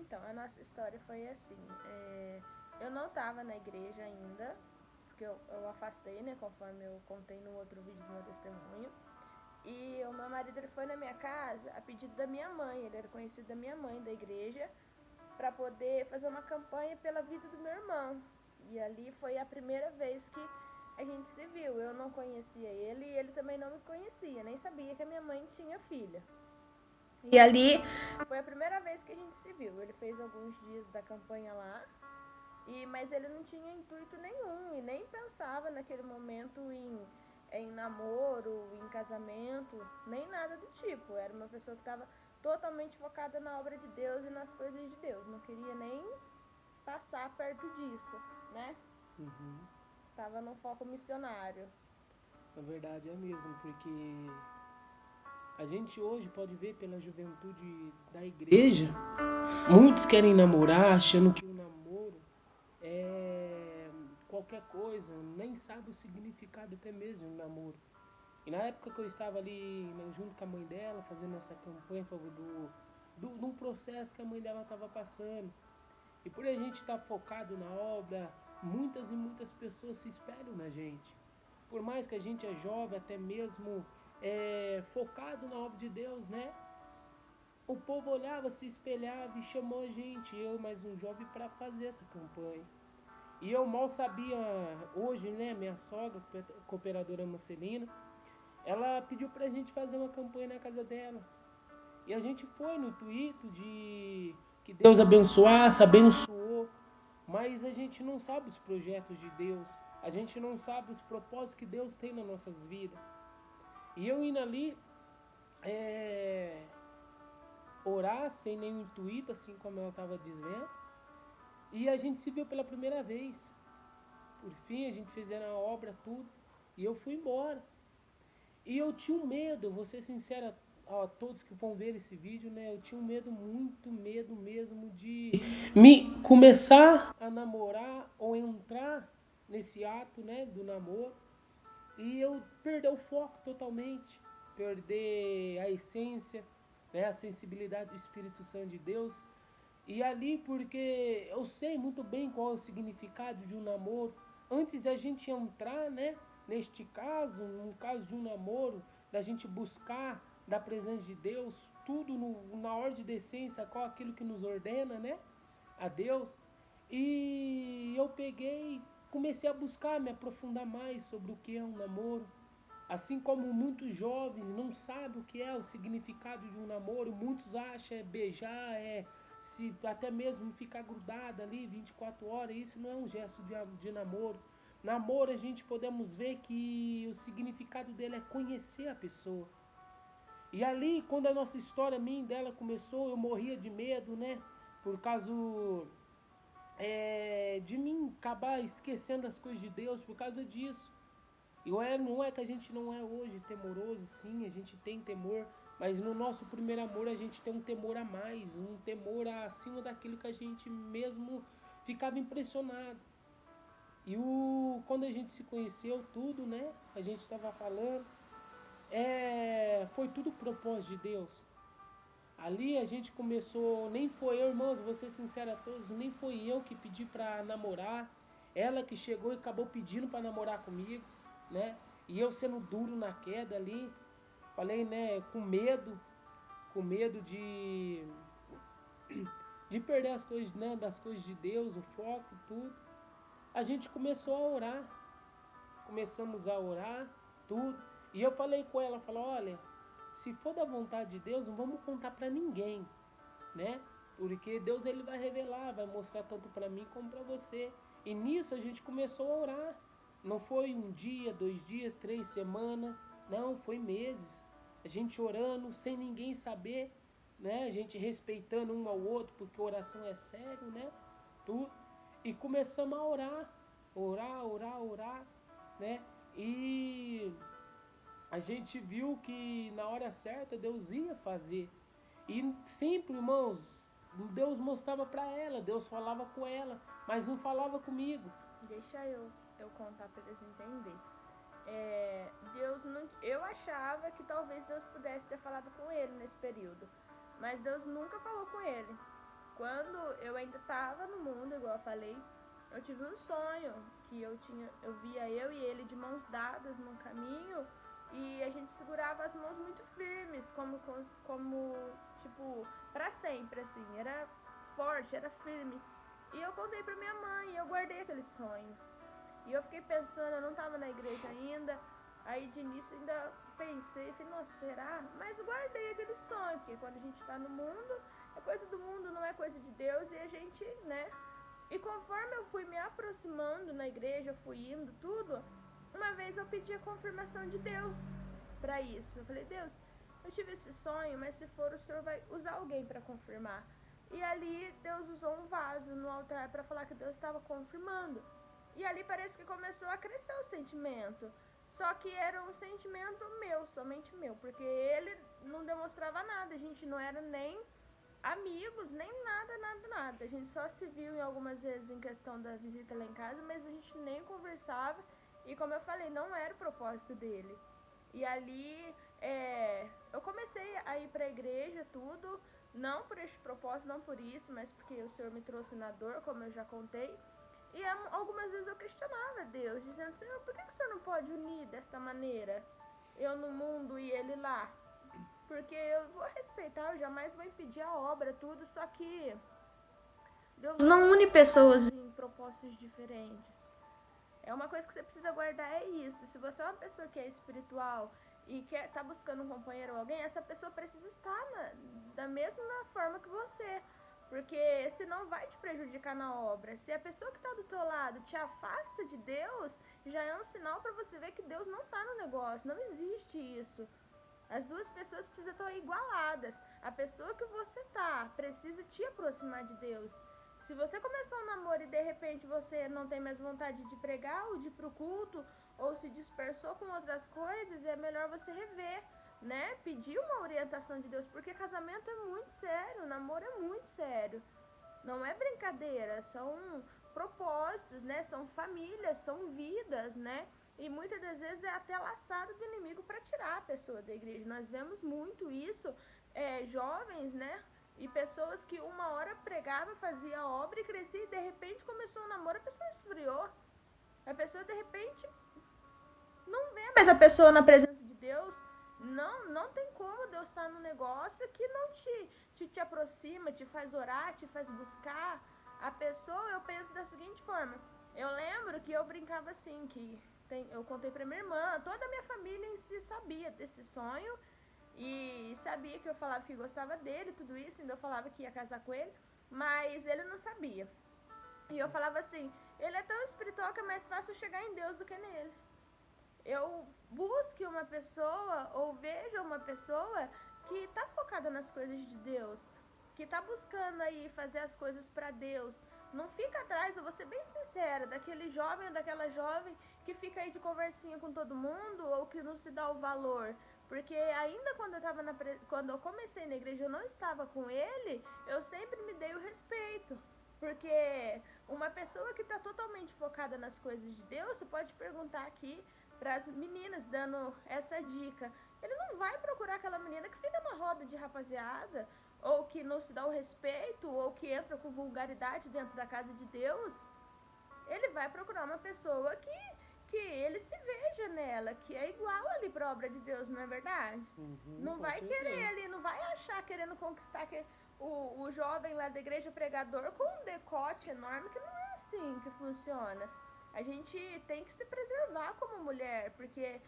Então, a nossa história foi assim. Eu não estava na igreja ainda, porque eu afastei, né, conforme eu contei no outro vídeo do meu testemunho. E o meu marido ele foi na minha casa a pedido da minha mãe, ele era conhecido da minha mãe, da igreja, para poder fazer uma campanha pela vida do meu irmão. E ali foi a primeira vez que a gente se viu. Eu não conhecia ele e ele também não me conhecia, nem sabia que a minha mãe tinha filha. E ali foi a primeira vez que a gente se viu. Ele fez alguns dias da campanha lá, mas ele não tinha intuito nenhum e nem pensava naquele momento em namoro, em casamento, nem nada do tipo. Era uma pessoa que estava totalmente focada na obra de Deus e nas coisas de Deus. Não queria nem passar perto disso, né? Uhum. Tava num foco missionário. Na verdade é mesmo, porque a gente hoje pode ver pela juventude da igreja, muitos querem namorar achando que o namoro é qualquer coisa, nem sabe o significado até mesmo do namoro. E na época que eu estava ali, né, junto com a mãe dela, fazendo essa campanha a favor de um processo que a mãe dela estava passando. E por a gente estar focado na obra, muitas e muitas pessoas se espelham na gente. Por mais que a gente é jovem, até mesmo focado na obra de Deus, né? O povo olhava, se espelhava e chamou a gente, eu e mais um jovem, para fazer essa campanha. E eu mal sabia, hoje, né, minha sogra, cooperadora Marcelina, ela pediu pra gente fazer uma campanha na casa dela. E a gente foi no intuito de que Deus abençoasse, abençoou, mas a gente não sabe os projetos de Deus, a gente não sabe os propósitos que Deus tem nas nossas vidas. E eu indo ali, é, orar sem nenhum intuito, assim como ela estava dizendo, e a gente se viu pela primeira vez. Por fim, a gente fez a obra, tudo, e eu fui embora. E eu tinha um medo, vou ser sincera a todos que vão ver esse vídeo, né? Eu tinha um medo, muito medo mesmo de me começar a namorar ou entrar nesse ato, né, do namoro e eu perder o foco totalmente, perder a essência, né, a sensibilidade do Espírito Santo de Deus. E ali, porque eu sei muito bem qual é o significado de um namoro. Antes a gente entrar, né, neste caso, no caso de um namoro, da gente buscar da presença de Deus, tudo na ordem de essência, qual aquilo que nos ordena, né, a Deus. E eu peguei, comecei a buscar, me aprofundar mais sobre o que é um namoro. Assim como muitos jovens não sabem o que é o significado de um namoro, muitos acham beijar, se até mesmo ficar grudado ali 24 horas, isso não é um gesto de namoro. Namoro a gente podemos ver que o significado dele é conhecer a pessoa. E ali, quando a nossa história, minha e dela começou, eu morria de medo, né? Por causa de mim acabar esquecendo as coisas de Deus, por causa disso. Não é que a gente não é hoje temoroso, sim, a gente tem temor, mas no nosso primeiro amor a gente tem um temor a mais, um temor acima daquilo que a gente mesmo ficava impressionado. Quando a gente se conheceu, tudo, né? A gente estava falando, foi tudo propósito de Deus. Ali a gente começou, nem foi eu, irmãos, vou ser sincero a todos, nem foi eu que pedi pra namorar, ela que chegou e acabou pedindo pra namorar comigo, né? E eu sendo duro na queda ali, falei, né, com medo de perder as coisas, né, das coisas de Deus, o foco, tudo. A gente começou a orar, começamos a orar, tudo. E eu falei com ela, falei, olha, se for da vontade de Deus, não vamos contar pra ninguém, né? Porque Deus ele vai revelar, vai mostrar tanto para mim como para você. E nisso a gente começou a orar. Não foi um dia, 2 dias, 3 semanas, não, foi meses. A gente orando sem ninguém saber, né? A gente respeitando um ao outro, porque oração é sério, né? Tudo. E começamos a orar, orar, né? E a gente viu que na hora certa Deus ia fazer. E sempre, irmãos, Deus mostrava para ela, Deus falava com ela, mas não falava comigo. Deixa eu contar para eles entenderem. Deus não. Eu achava que talvez Deus pudesse ter falado com ele nesse período, mas Deus nunca falou com ele. quando eu ainda estava no mundo, igual eu falei, eu tive um sonho que eu via eu e ele de mãos dadas num caminho e a gente segurava as mãos muito firmes, como tipo, pra sempre, assim, era forte, era firme. E eu contei pra minha mãe e eu guardei aquele sonho. E eu fiquei pensando, eu não estava na igreja ainda, aí de início ainda pensei, falei, nossa, será? Mas guardei aquele sonho, porque quando a gente está no mundo, é coisa do mundo, não é coisa de Deus, e a gente, né? E conforme eu fui me aproximando na igreja, fui indo, tudo, uma vez eu pedi a confirmação de Deus para isso. Eu falei, Deus, eu tive esse sonho, mas se for o Senhor vai usar alguém para confirmar. E ali Deus usou um vaso no altar para falar que Deus estava confirmando. E ali parece que começou a crescer o sentimento. Só que era um sentimento meu, somente meu, porque ele não demonstrava nada, a gente não era nem amigos, nem nada. A gente só se viu em algumas vezes em questão da visita lá em casa, mas a gente nem conversava. E como eu falei, não era o propósito dele. E ali eu comecei a ir para a igreja, tudo, não por este propósito, não por isso, mas porque o Senhor me trouxe na dor, como eu já contei. E algumas vezes eu questionava Deus, dizendo, Senhor, por que o Senhor não pode unir desta maneira? Eu no mundo e ele lá. Porque eu vou respeitar, eu jamais vou impedir a obra, tudo, só que Deus não une pessoas em propósitos diferentes. É uma coisa que você precisa guardar, é isso. Se você é uma pessoa que é espiritual e tá buscando um companheiro ou alguém, essa pessoa precisa estar da mesma forma que você. Porque senão vai te prejudicar na obra. Se a pessoa que está do teu lado te afasta de Deus, já é um sinal para você ver que Deus não está no negócio. Não existe isso. As duas pessoas precisam estar igualadas. A pessoa que você precisa te aproximar de Deus. Se você começou um namoro e de repente você não tem mais vontade de pregar ou de ir pro culto, ou se dispersou com outras coisas, é melhor você rever, né? Pedir uma orientação de Deus, porque casamento é muito sério, namoro é muito sério. Não é brincadeira, são propósitos, né? São famílias, são vidas, né? E muitas das vezes é até laçado do inimigo para tirar a pessoa da igreja. Nós vemos muito isso, jovens, né? E pessoas que uma hora pregava, fazia obra e crescia e de repente começou um namoro, a pessoa esfriou. A pessoa de repente não vê mais a pessoa na presença de Deus. Não tem como Deus estar no negócio que não te aproxima, te faz orar, te faz buscar. A pessoa, eu penso da seguinte forma. Eu lembro que eu brincava assim, eu contei pra minha irmã, toda a minha família em si sabia desse sonho e sabia que eu falava que gostava dele, tudo isso, ainda eu falava que ia casar com ele, mas ele não sabia. E eu falava assim, ele é tão espiritual que é mais fácil chegar em Deus do que nele. Eu busque uma pessoa ou veja uma pessoa que está focada nas coisas de Deus, que está buscando aí fazer as coisas para Deus. Não fica atrás, eu vou ser bem sincera, daquele jovem ou daquela jovem que fica aí de conversinha com todo mundo ou que não se dá o valor. Porque ainda quando eu comecei na igreja, eu não estava com ele, eu sempre me dei o respeito. Porque uma pessoa que está totalmente focada nas coisas de Deus, você pode perguntar aqui para as meninas, dando essa dica. Ele não vai procurar aquela menina que fica na roda de rapaziada, ou que não se dá o respeito, ou que entra com vulgaridade dentro da casa de Deus. Ele vai procurar uma pessoa que ele se veja nela, que é igual ali para a obra de Deus, não é verdade? Não vai querer ali, não vai achar querendo conquistar o jovem lá da igreja pregador com um decote enorme, que não é assim que funciona. A gente tem que se preservar como mulher, porque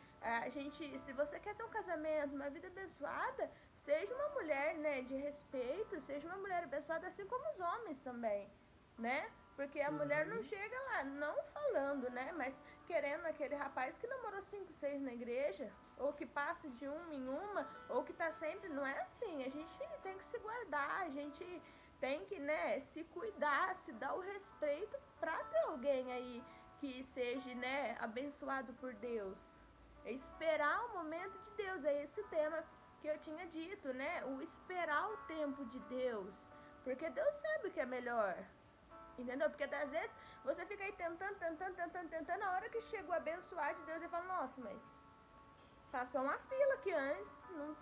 se você quer ter um casamento, uma vida abençoada, seja uma mulher, né, de respeito, seja uma mulher abençoada, assim como os homens também, né? Porque a mulher não chega lá, não falando, né, mas querendo aquele rapaz que namorou 5, 6 na igreja, ou que passa de uma em uma, ou que tá sempre, não é assim, a gente tem que se guardar, a gente tem que, né, se cuidar, se dar o respeito pra ter alguém aí que seja, né, abençoado por Deus. É esperar o momento de Deus, é esse tema que eu tinha dito, né, o esperar o tempo de Deus, porque Deus sabe o que é melhor, entendeu? Porque às vezes você fica aí tentando, a hora que chega o abençoar de Deus, ele fala, nossa, mas passou uma fila aqui antes, não...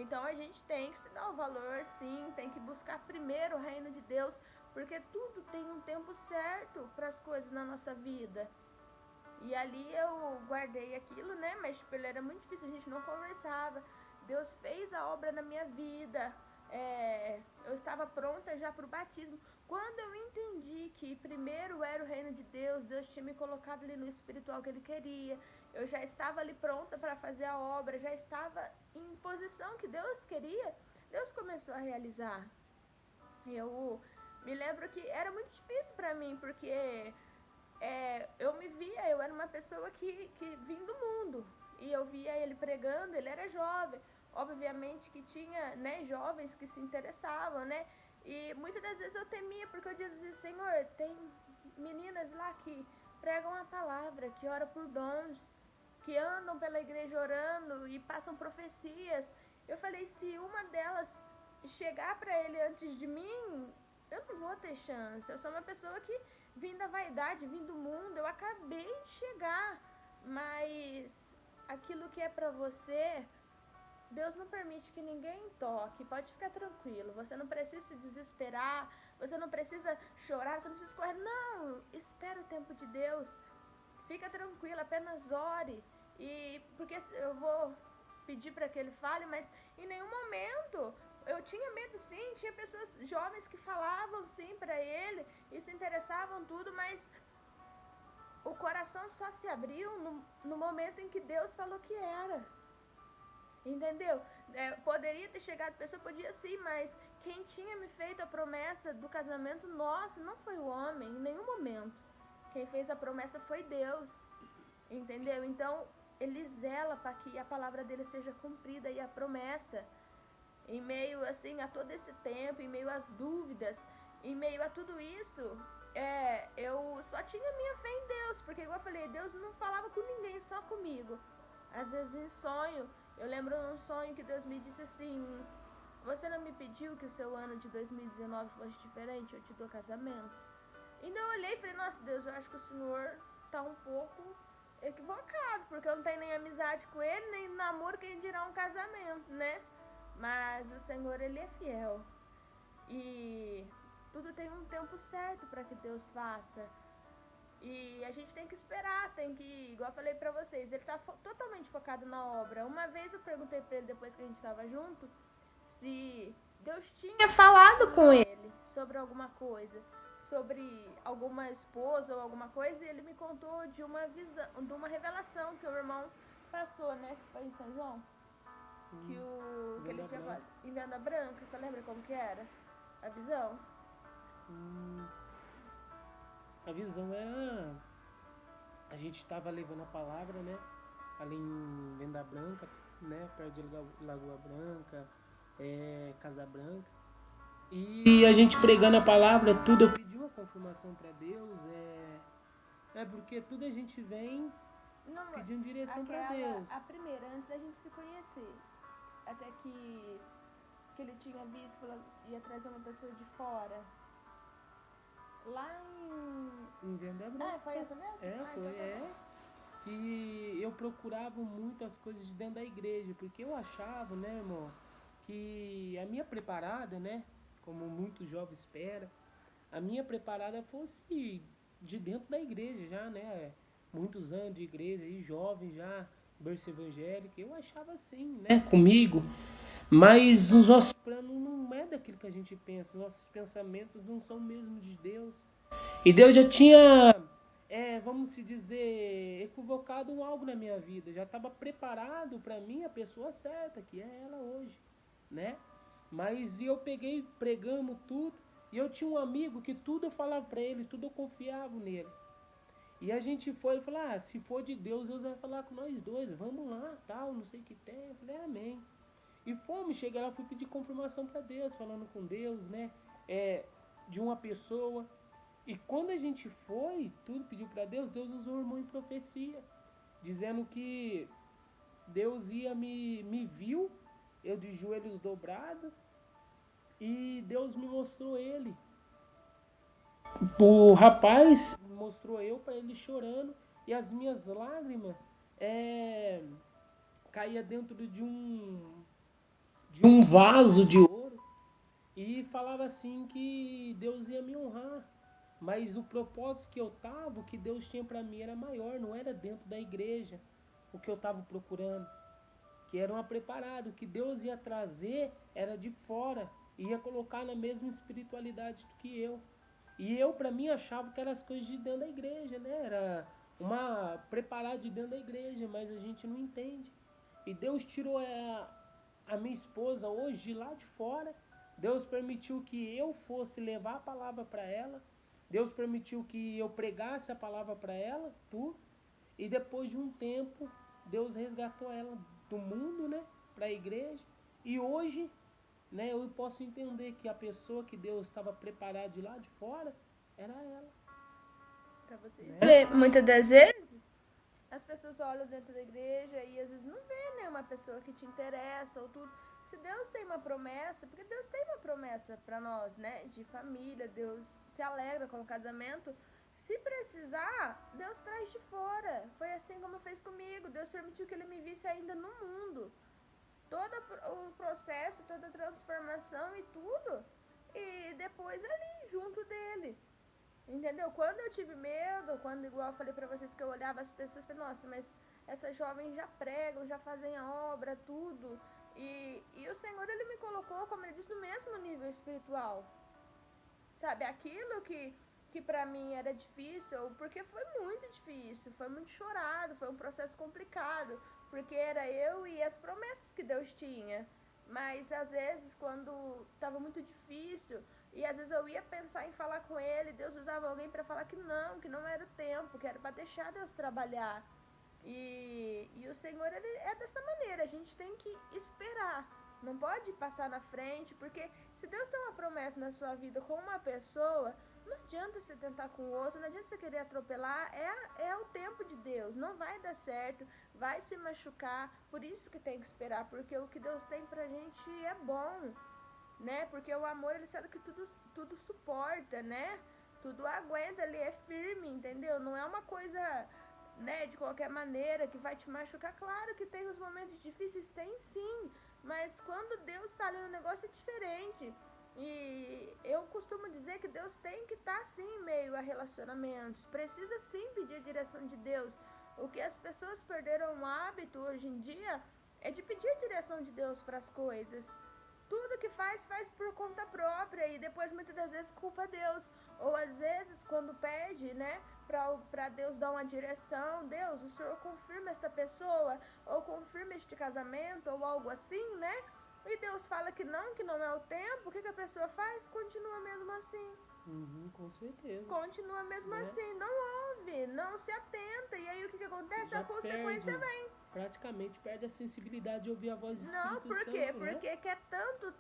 Então a gente tem que se dar o valor, sim, tem que buscar primeiro o reino de Deus, porque tudo tem um tempo certo para as coisas na nossa vida. E ali eu guardei aquilo, né? Mas tipo, ele era muito difícil, a gente não conversava. Deus fez a obra na minha vida. Eu estava pronta já para o batismo. Quando eu entendi que primeiro era o reino de Deus, Deus tinha me colocado ali no espiritual que Ele queria. Eu já estava ali pronta para fazer a obra, já estava em posição que Deus queria. Deus começou a realizar. Eu me lembro que era muito difícil para mim, porque eu me via, eu era uma pessoa que vinha do mundo, e eu via ele pregando, ele era jovem, obviamente que tinha, né, jovens que se interessavam, né, e muitas das vezes eu temia, porque eu dizia, Senhor, tem meninas lá que pregam a palavra, que oram por dons, que andam pela igreja orando e passam profecias. Eu falei, se uma delas chegar para ele antes de mim, eu não vou ter chance. Eu sou uma pessoa que vim da vaidade, vim do mundo, eu acabei de chegar, mas aquilo que é pra você, Deus não permite que ninguém toque, pode ficar tranquilo, você não precisa se desesperar, você não precisa chorar, você não precisa correr, não, espera o tempo de Deus, fica tranquilo, apenas ore, e porque eu vou pedir para que ele fale, mas em nenhum momento eu tinha medo, sim, tinha pessoas jovens que falavam sim para ele e se interessavam tudo, mas o coração só se abriu no momento em que Deus falou que era. Entendeu? Poderia ter chegado pessoa, podia sim, mas quem tinha me feito a promessa do casamento nosso não foi o homem, em nenhum momento. Quem fez a promessa foi Deus. Entendeu? Então, ele zela para que a palavra dele seja cumprida e a promessa. Em meio assim a todo esse tempo, em meio às dúvidas, em meio a tudo isso, eu só tinha minha fé em Deus, porque igual eu falei, Deus não falava com ninguém, só comigo. Às vezes em sonho, eu lembro num sonho que Deus me disse assim, você não me pediu que o seu ano de 2019 fosse diferente? Eu te dou casamento. Então eu olhei e falei, nossa Deus, eu acho que o Senhor tá um pouco equivocado, porque eu não tenho nem amizade com ele, nem namoro, quem dirá um casamento, né? Mas o Senhor, ele é fiel. E tudo tem um tempo certo para que Deus faça. E a gente tem que esperar, tem que, igual eu falei pra vocês, ele tá totalmente focado na obra. Uma vez eu perguntei pra ele, depois que a gente tava junto, se Deus tinha falado com ele sobre alguma coisa, sobre alguma esposa ou alguma coisa, e ele me contou de uma visão, de uma revelação que o irmão passou, né, que foi em São João. Que ele tinha falado em Venda Branca, você lembra como que era? A visão? A visão era... A gente estava levando a palavra, né? Ali em Venda Branca, né? Perto de Lagoa Branca, Casa Branca. E a gente pregando a palavra, tudo, eu pedi uma confirmação para Deus, porque tudo a gente vem pedindo direção para Deus. A primeira, antes da gente se conhecer. Até que ele tinha visto, falou, ia trazer uma pessoa de fora. Lá em Venda Branca. Foi essa mesmo? Foi. Que eu procurava muito as coisas de dentro da igreja, porque eu achava, né, irmãos, que a minha preparada, né, como muito jovem espera, a minha preparada fosse de dentro da igreja já, né, muitos anos de igreja, e jovem já, berço evangélico, eu achava assim, né, comigo. Mas os nossos planos não é daquilo que a gente pensa, os nossos pensamentos não são mesmo de Deus. E Deus já tinha, vamos se dizer, equivocado algo na minha vida. Já estava preparado para mim a pessoa certa, que é ela hoje, né? Mas eu peguei, pregamos tudo. E eu tinha um amigo que tudo eu falava para ele, tudo eu confiava nele. E a gente foi e falou, se for de Deus, Deus vai falar com nós dois, vamos lá, tal, não sei o que tem. Eu falei, amém. E fomos, cheguei lá, fui pedir confirmação para Deus, falando com Deus, né? De uma pessoa. E quando a gente foi, tudo pediu para Deus, Deus usou o irmão em profecia, dizendo que Deus me viu, eu de joelhos dobrados, e Deus me mostrou ele. O rapaz mostrou eu para ele chorando, e as minhas lágrimas caía dentro de de um vaso de ouro e falava assim que Deus ia me honrar. Mas o propósito que eu tava, o que Deus tinha para mim era maior, não era dentro da igreja o que eu tava procurando, que era uma preparada. O que Deus ia trazer era de fora, ia colocar na mesma espiritualidade do que eu. E eu, para mim, achava que eram as coisas de dentro da igreja, né? Era uma preparada de dentro da igreja, mas a gente não entende. E Deus tirou a minha esposa hoje de lá de fora. Deus permitiu que eu fosse levar a palavra para ela. Deus permitiu que eu pregasse a palavra para ela, tudo. E depois de um tempo, Deus resgatou ela do mundo, né? Para a igreja. E hoje, né, eu posso entender que a pessoa que Deus estava preparada de lá de fora era ela. Pra vocês verem, muitas das vezes as pessoas olham dentro da igreja e às vezes não vê, né, uma pessoa que te interessa ou tudo. Se Deus tem uma promessa, porque Deus tem uma promessa para nós, né, de família, Deus se alegra com o casamento. Se precisar, Deus traz de fora. Foi assim como fez comigo. Deus permitiu que ele me visse ainda no mundo. Todo o processo, toda a transformação e tudo. E depois ali, junto dele. Entendeu? Quando eu tive medo, quando, igual eu falei pra vocês, que eu olhava as pessoas e falei, nossa, mas essas jovens já pregam, já fazem a obra, tudo. E o Senhor, ele me colocou, como ele disse, no mesmo nível espiritual. Sabe, aquilo que pra mim era difícil, porque foi muito difícil, foi muito chorado, foi um processo complicado, porque era eu e as promessas que Deus tinha. Mas às vezes, quando estava muito difícil, e às vezes eu ia pensar em falar com ele, Deus usava alguém para falar que não era o tempo, que era para deixar Deus trabalhar. E o Senhor, ele é dessa maneira, a gente tem que esperar. Não pode passar na frente, porque se Deus tem uma promessa na sua vida com uma pessoa, não adianta você tentar com o outro, não adianta você querer atropelar, é o tempo de Deus, não vai dar certo, vai se machucar, por isso que tem que esperar, porque o que Deus tem pra gente é bom, né? Porque o amor, ele sabe que tudo suporta, né? Tudo aguenta, ele é firme, entendeu? Não é uma coisa, né, de qualquer maneira que vai te machucar. Claro que tem os momentos difíceis, tem sim, mas quando Deus tá ali no negócio é diferente. E eu costumo dizer que Deus tem que estar sim em meio a relacionamentos, precisa sim pedir a direção de Deus. O que as pessoas perderam o hábito hoje em dia é de pedir a direção de Deus para as coisas. Tudo que faz por conta própria e depois muitas das vezes culpa Deus. Ou às vezes quando pede, né, para Deus dar uma direção, Deus, o Senhor confirma esta pessoa, ou confirma este casamento, ou algo assim, né? E Deus fala que não é o tempo, o que a pessoa faz? Continua mesmo assim. Com certeza. Continua mesmo assim, não ouve, não se atenta. E aí o que acontece? Já a consequência vem. Praticamente perde a sensibilidade de ouvir a voz do Espírito Não, por quê? Santo, né? Porque quer tanto,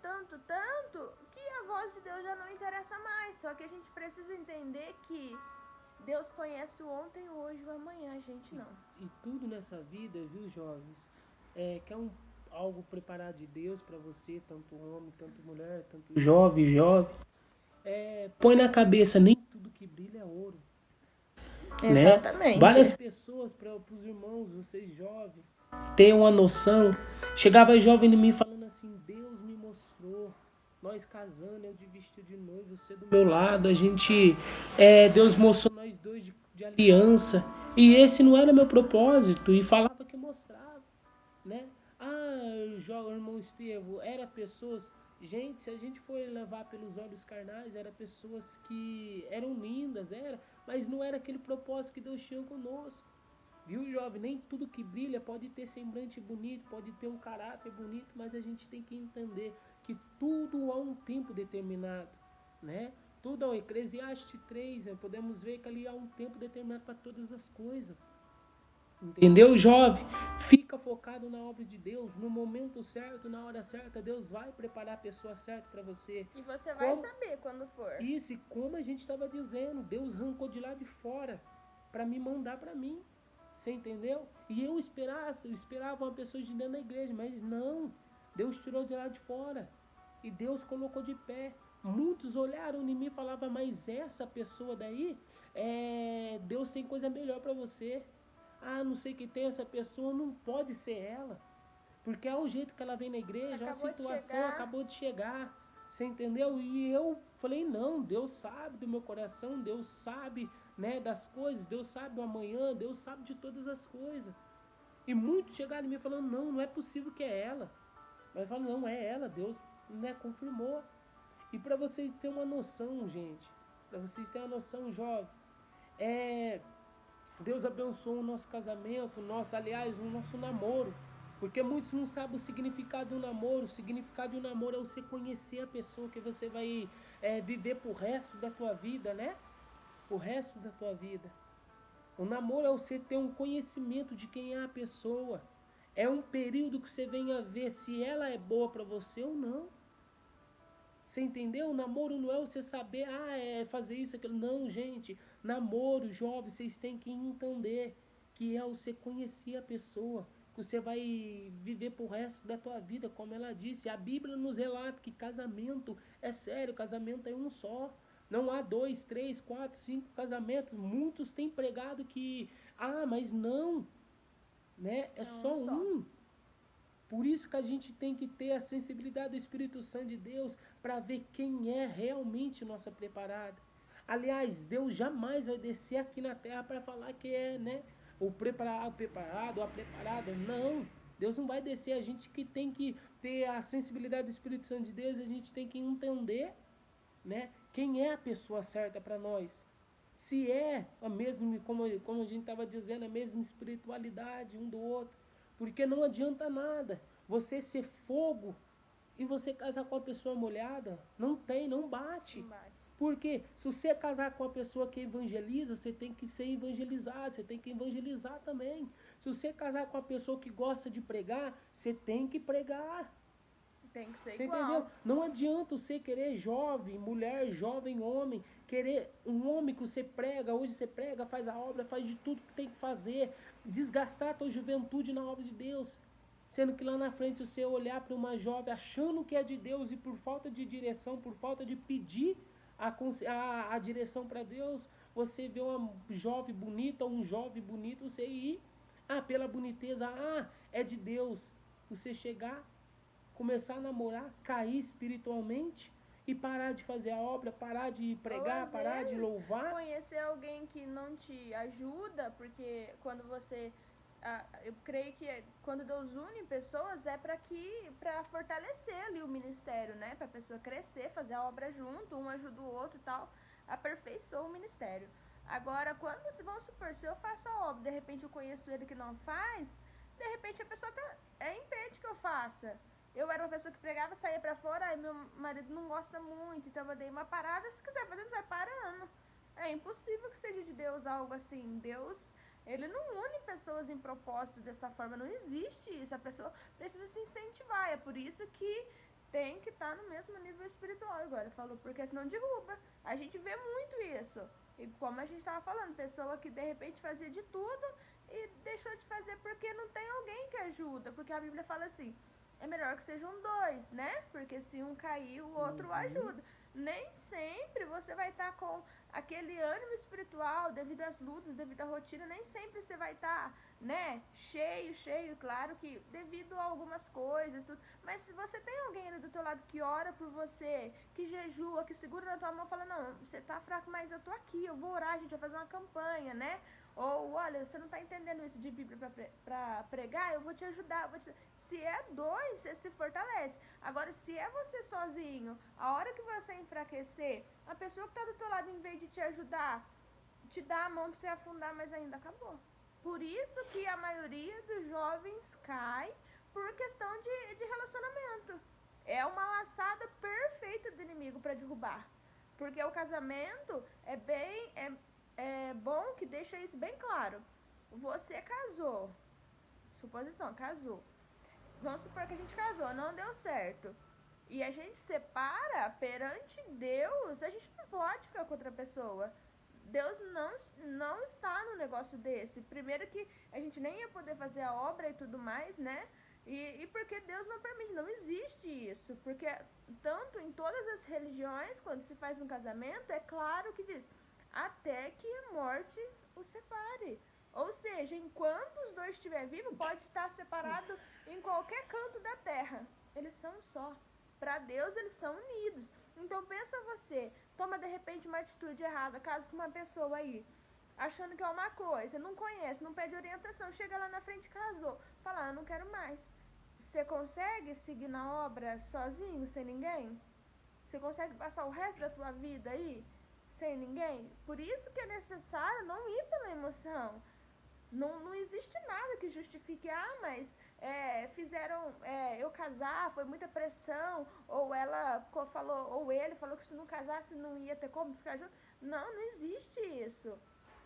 que a voz de Deus já não interessa mais. Só que a gente precisa entender que Deus conhece o ontem, o hoje e o amanhã, a gente não. E tudo nessa vida, viu, jovens, que é algo preparado de Deus para você, tanto homem, tanto mulher, tanto jovem, põe na cabeça, nem tudo que brilha é ouro. Exatamente. Né? Várias pessoas, para os irmãos, vocês jovens, ter uma noção. Chegava jovem em mim falando assim, Deus me mostrou, nós casando, eu de vestido de noivo, você do meu lado, a gente, Deus mostrou nós dois de aliança, e esse não era meu propósito, e falava que mostrava, né? Irmão Estevão, era pessoas, gente, se a gente for levar pelos olhos carnais, eram pessoas que eram lindas, mas não era aquele propósito que Deus tinha conosco. Viu, jovem? Nem tudo que brilha pode ter semblante bonito, pode ter um caráter bonito, mas a gente tem que entender que tudo há um tempo determinado, né? Tudo ao Eclesiastes 3, podemos ver que ali há um tempo determinado para todas as coisas. Entendeu, jovem? Fica focado na obra de Deus, no momento certo, na hora certa, Deus vai preparar a pessoa certa para você. E você vai saber quando for. Isso, e como a gente estava dizendo, Deus arrancou de lá de fora para me mandar para mim. Você entendeu? E eu esperava uma pessoa de dentro da igreja, mas não. Deus tirou de lá de fora. E Deus colocou de pé. Muitos olharam em mim e falavam, mas essa pessoa daí, Deus tem coisa melhor para você. Não sei que tem essa pessoa, não pode ser ela. Porque é o jeito que ela vem na igreja, a situação acabou de chegar. Você entendeu? E eu falei, não, Deus sabe do meu coração, Deus sabe, né, das coisas, Deus sabe do amanhã, Deus sabe de todas as coisas. E muitos chegaram em mim falando, não é possível que é ela. Mas eu falo, não, é ela, Deus, né, confirmou. E para vocês terem uma noção, gente, para vocês terem uma noção, jovem, Deus abençoou o nosso casamento, aliás, o nosso namoro. Porque muitos não sabem o significado do namoro. O significado do namoro é você conhecer a pessoa que você vai viver pro resto da tua vida, né? O resto da tua vida. O namoro é você ter um conhecimento de quem é a pessoa. É um período que você venha ver se ela é boa para você ou não. Você entendeu? O namoro não é você saber, fazer isso, aquilo. Não, gente. Namoro, jovem, vocês têm que entender que é você conhecer a pessoa, que você vai viver pro resto da tua vida, como ela disse. A Bíblia nos relata que casamento é sério, casamento é um só. Não há 2, 3, 4, 5 casamentos. Muitos têm pregado que, mas não, né? É só um. Por isso que a gente tem que ter a sensibilidade do Espírito Santo de Deus para ver quem é realmente nossa preparada. Aliás, Deus jamais vai descer aqui na terra para falar que é, né, o preparado, a preparada. Não. Deus não vai descer. A gente que tem que ter a sensibilidade do Espírito Santo de Deus, a gente tem que entender, né, quem é a pessoa certa para nós. Se é a mesma, como a gente estava dizendo, a mesma espiritualidade um do outro. Porque não adianta nada você ser fogo e você casar com uma pessoa molhada. Não bate. Porque se você casar com uma pessoa que evangeliza, você tem que ser evangelizado, você tem que evangelizar também. Se você casar com uma pessoa que gosta de pregar, você tem que pregar. Tem que ser você igual. Entendeu? Não adianta você querer jovem, mulher, jovem, homem, querer um homem que você prega, hoje você prega, faz a obra, faz de tudo que tem que fazer, desgastar a tua juventude na obra de Deus. Sendo que lá na frente você olhar para uma jovem achando que é de Deus e por falta de direção, por falta de pedir a direção para Deus, você vê uma jovem bonita ou um jovem bonito, você ir, pela boniteza, é de Deus. Você chegar, começar a namorar, cair espiritualmente e parar de fazer a obra, parar de pregar, parar de louvar. Conhecer alguém que não te ajuda, porque quando você... eu creio que quando Deus une pessoas é para fortalecer ali o ministério, né? Para a pessoa crescer, fazer a obra junto, um ajuda o outro e tal, aperfeiçoa o ministério. Agora, quando vamos supor, se eu faço a obra, de repente eu conheço ele que não faz, de repente a pessoa impede que eu faça. Eu era uma pessoa que pregava, saía pra fora, meu marido não gosta muito, então eu dei uma parada, se quiser fazer, você vai parando. É impossível que seja de Deus algo assim. Deus, ele não une pessoas em propósito dessa forma, não existe isso. A pessoa precisa se incentivar, é por isso que tem que estar no mesmo nível espiritual agora, falou, porque senão derruba. A gente vê muito isso. E como a gente estava falando, pessoa que de repente fazia de tudo e deixou de fazer porque não tem alguém que ajuda, porque a Bíblia fala assim, é melhor que sejam dois, né? Porque se um cair, o outro ajuda. Nem sempre você vai estar com aquele ânimo espiritual devido às lutas, devido à rotina, nem sempre você vai estar, né, cheio, claro que devido a algumas coisas, tudo. Mas se você tem alguém ali do teu lado que ora por você, que jejua, que segura na tua mão, fala, não, você tá fraco, mas eu tô aqui, eu vou orar, a gente vai fazer uma campanha, né? Ou, olha, você não está entendendo isso de Bíblia para pregar, eu vou te ajudar. Se é dois, você se fortalece. Agora, se é você sozinho, a hora que você enfraquecer, a pessoa que está do teu lado, em vez de te ajudar, te dá a mão para você afundar, mas ainda acabou. Por isso que a maioria dos jovens cai por questão de relacionamento. É uma laçada perfeita do inimigo para derrubar. Porque o casamento é bom que deixa isso bem claro. Você casou, suposição, casou. Vamos supor que a gente casou, não deu certo. E a gente separa perante Deus, a gente não pode ficar com outra pessoa. Deus não está no negócio desse. Primeiro que a gente nem ia poder fazer a obra e tudo mais, né? E porque Deus não permite, não existe isso. Porque tanto em todas as religiões, quando se faz um casamento, é claro que diz, até que a morte o separe. Ou seja, enquanto os dois estiverem vivos, pode estar separado em qualquer canto da terra. Eles são um só. Para Deus, eles são unidos. Então, pensa você, toma de repente uma atitude errada, casa com uma pessoa aí, achando que é uma coisa, não conhece, não pede orientação, chega lá na frente e casou, fala, eu não quero mais. Você consegue seguir na obra sozinho, sem ninguém? Você consegue passar o resto da tua vida aí, sem ninguém? Por isso que é necessário não ir pela emoção. Não existe nada que justifique, mas fizeram eu casar, foi muita pressão, ou ela falou, ou ele falou que se não casasse não ia ter como ficar junto. Não existe isso.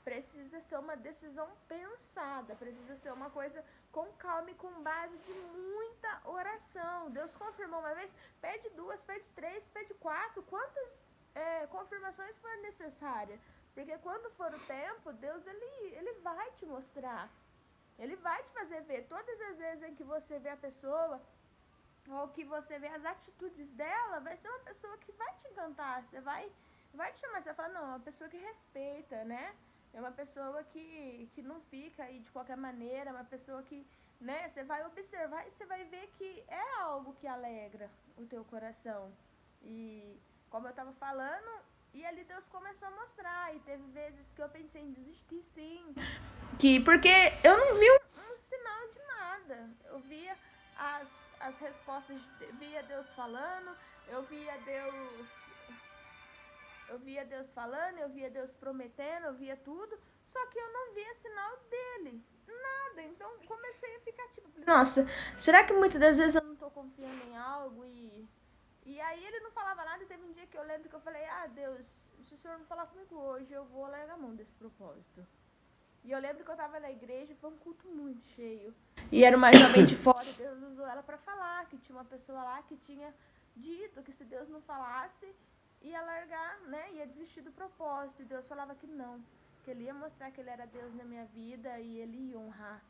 Precisa ser uma decisão pensada, precisa ser uma coisa com calma e com base de muita oração. Deus confirmou uma vez, pede 2, pede 3, pede 4, quantas confirmações forem necessárias. Porque quando for o tempo, Deus ele vai te mostrar. Ele vai te fazer ver. Todas as vezes em que você vê a pessoa, ou que você vê as atitudes dela, vai ser uma pessoa que vai te encantar. Você vai te chamar, você vai falar, não, é uma pessoa que respeita, né? É uma pessoa que não fica aí de qualquer maneira, é uma pessoa que, né, você vai observar e você vai ver que é algo que alegra o teu coração. E como eu estava falando, e ali Deus começou a mostrar, e teve vezes que eu pensei em desistir, sim. Porque eu não vi um sinal de nada. Eu via as respostas, via Deus falando, eu via Deus falando, eu via Deus prometendo, eu via tudo, só que eu não via sinal dele, nada. Então comecei a ficar tipo, nossa, será que muitas das vezes eu não tô confiando em algo? E aí ele não falava nada, e teve um dia que eu lembro que eu falei, Deus, se o Senhor não falar comigo hoje, eu vou largar a mão desse propósito. E eu lembro que eu tava na igreja, foi um culto muito cheio. E era uma jovem de fora, e Deus usou ela pra falar, que tinha uma pessoa lá que tinha dito que se Deus não falasse, ia largar, né, ia desistir do propósito. E Deus falava que não, que ele ia mostrar que ele era Deus na minha vida e ele ia honrar.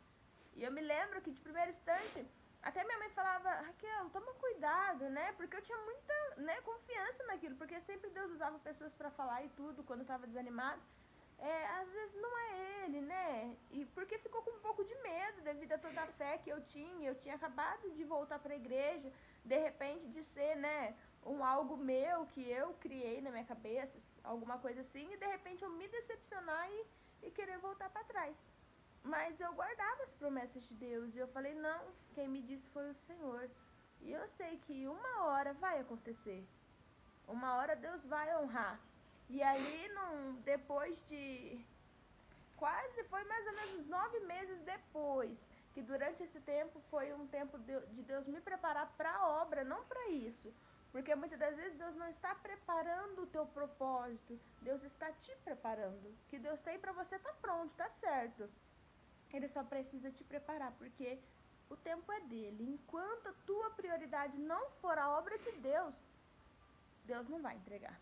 E eu me lembro que de primeiro instante, até minha mãe falava, Raquel, toma cuidado, né? Porque eu tinha muita, né, confiança naquilo, porque sempre Deus usava pessoas para falar e tudo, quando eu estava desanimado. Às vezes não é ele, né? E porque ficou com um pouco de medo devido a toda a fé que eu tinha acabado de voltar para a igreja, de repente de ser, né, algo meu que eu criei na minha cabeça, alguma coisa assim, e de repente eu me decepcionar e querer voltar para trás. Mas eu guardava as promessas de Deus e eu falei, não, quem me disse foi o Senhor. E eu sei que uma hora vai acontecer. Uma hora Deus vai honrar. E aí, depois de foi mais ou menos 9 meses depois, que durante esse tempo foi um tempo de Deus me preparar para a obra, não para isso. Porque muitas das vezes Deus não está preparando o teu propósito, Deus está te preparando. O que Deus tem para você está pronto, está certo. Ele só precisa te preparar, porque o tempo é dele. Enquanto a tua prioridade não for a obra de Deus, Deus não vai entregar.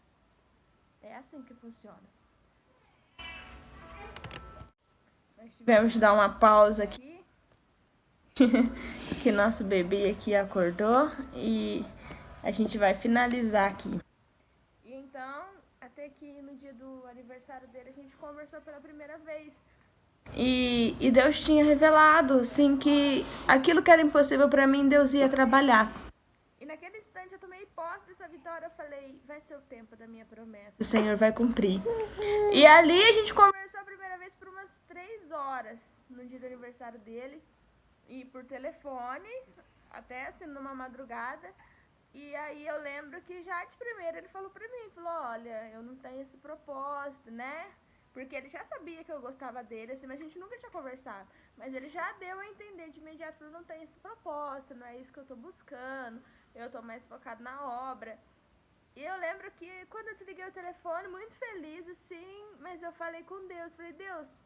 É assim que funciona. Nós tivemos que dar uma pausa aqui, que nosso bebê aqui acordou, e a gente vai finalizar aqui. E então, até que no dia do aniversário dele, a gente conversou pela primeira vez. E Deus tinha revelado, assim, que aquilo que era impossível para mim, Deus ia trabalhar. E naquele instante eu tomei posse dessa vitória, eu falei, vai ser o tempo da minha promessa, o Senhor vai cumprir. E ali a gente conversou a primeira vez por umas 3 horas, no dia do aniversário dele, e por telefone, até assim, numa madrugada. E aí eu lembro que já de primeira ele falou pra mim, falou, olha, eu não tenho esse propósito, né? Porque ele já sabia que eu gostava dele, assim, mas a gente nunca tinha conversado. Mas ele já deu a entender de imediato, falou, não tenho esse propósito, não é isso que eu tô buscando, eu tô mais focado na obra. E eu lembro que quando eu desliguei o telefone, muito feliz, assim, mas eu falei com Deus, falei, Deus,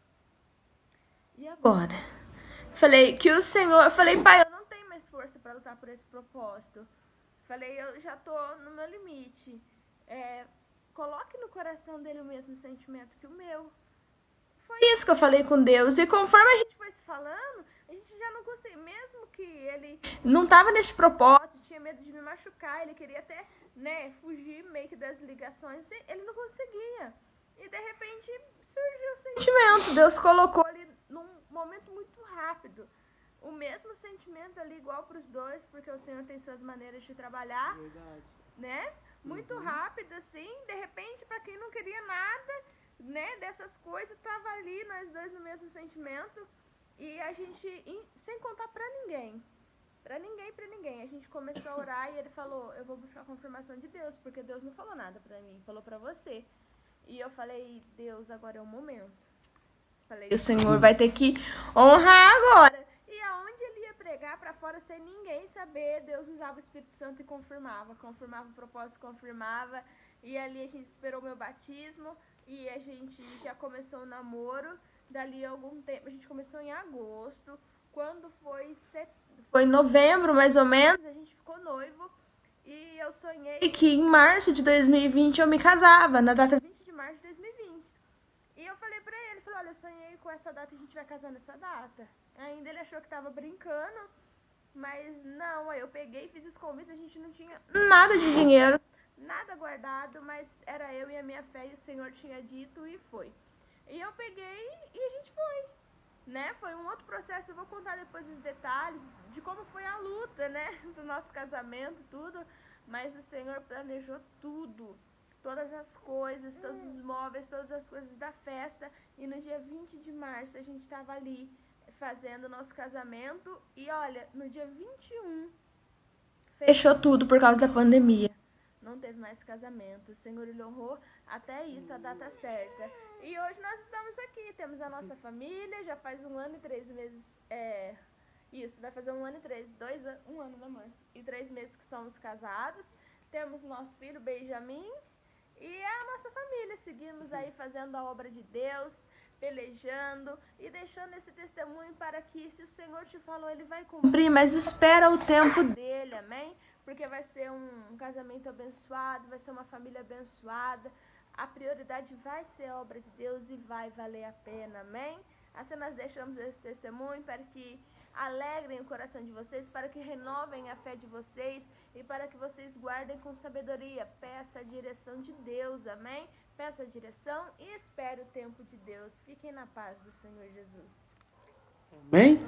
e agora? Falei que o Senhor, falei, pai, eu não tenho mais força pra lutar por esse propósito. Falei, eu já tô no meu limite. Coloque no coração dele o mesmo sentimento que o meu. Foi isso que eu falei com Deus. E conforme a gente foi se falando, a gente já não conseguia. Mesmo que ele não tava nesse propósito, tinha medo de me machucar, ele queria até, né, fugir meio que das ligações, ele não conseguia. E de repente surgiu o sentimento. Deus colocou ali num momento muito rápido. O mesmo sentimento ali igual para os dois, porque o Senhor tem suas maneiras de trabalhar. Verdade. Né? Muito rápido, assim, de repente, para quem não queria nada, né, dessas coisas, tava ali, nós dois no mesmo sentimento, e a gente, sem contar pra ninguém, a gente começou a orar e ele falou, eu vou buscar a confirmação de Deus, porque Deus não falou nada pra mim, falou pra você. E eu falei, Deus, agora é o momento. Falei, o Senhor vai ter que honrar agora. E aonde ele ia pregar para fora sem ninguém saber, Deus usava o Espírito Santo e confirmava o propósito, confirmava. E ali a gente esperou o meu batismo e a gente já começou o namoro. Dali algum tempo, a gente começou em agosto. Quando foi em novembro, mais ou menos, a gente ficou noivo. E eu sonhei que em março de 2020 eu me casava, na data 20 de março de 2020. E eu falei pra ele, olha, eu sonhei com essa data, a gente vai casar nessa data. Ainda ele achou que tava brincando, mas não, aí eu peguei, fiz os convites, a gente não tinha nada de dinheiro, nada guardado, mas era eu e a minha fé e o Senhor tinha dito e foi. E eu peguei e a gente foi, né? Foi um outro processo, eu vou contar depois os detalhes de como foi a luta, né? Do nosso casamento, tudo, mas o Senhor planejou tudo. Todas as coisas, todos os móveis, todas as coisas da festa. E no dia 20 de março a gente estava ali fazendo o nosso casamento. E olha, no dia 21 fechou tudo por causa da pandemia. Não teve mais casamento. O Senhor ele honrou até isso, a data certa. E hoje nós estamos aqui, temos a nossa família, já faz 1 ano e 3 meses. Isso, vai fazer 1 ano e 1 ano, né, amor? E 3 meses que somos casados. Temos o nosso filho, Benjamin. E é a nossa família, seguimos aí fazendo a obra de Deus, pelejando e deixando esse testemunho para que, se o Senhor te falou, Ele vai cumprir, mas espera o tempo dEle, amém? Porque vai ser um casamento abençoado, vai ser uma família abençoada, a prioridade vai ser a obra de Deus e vai valer a pena, amém? Assim nós deixamos esse testemunho para que alegrem o coração de vocês, para que renovem a fé de vocês e para que vocês guardem com sabedoria. Peça a direção de Deus, amém? Peça a direção e espere o tempo de Deus. Fiquem na paz do Senhor Jesus. Amém?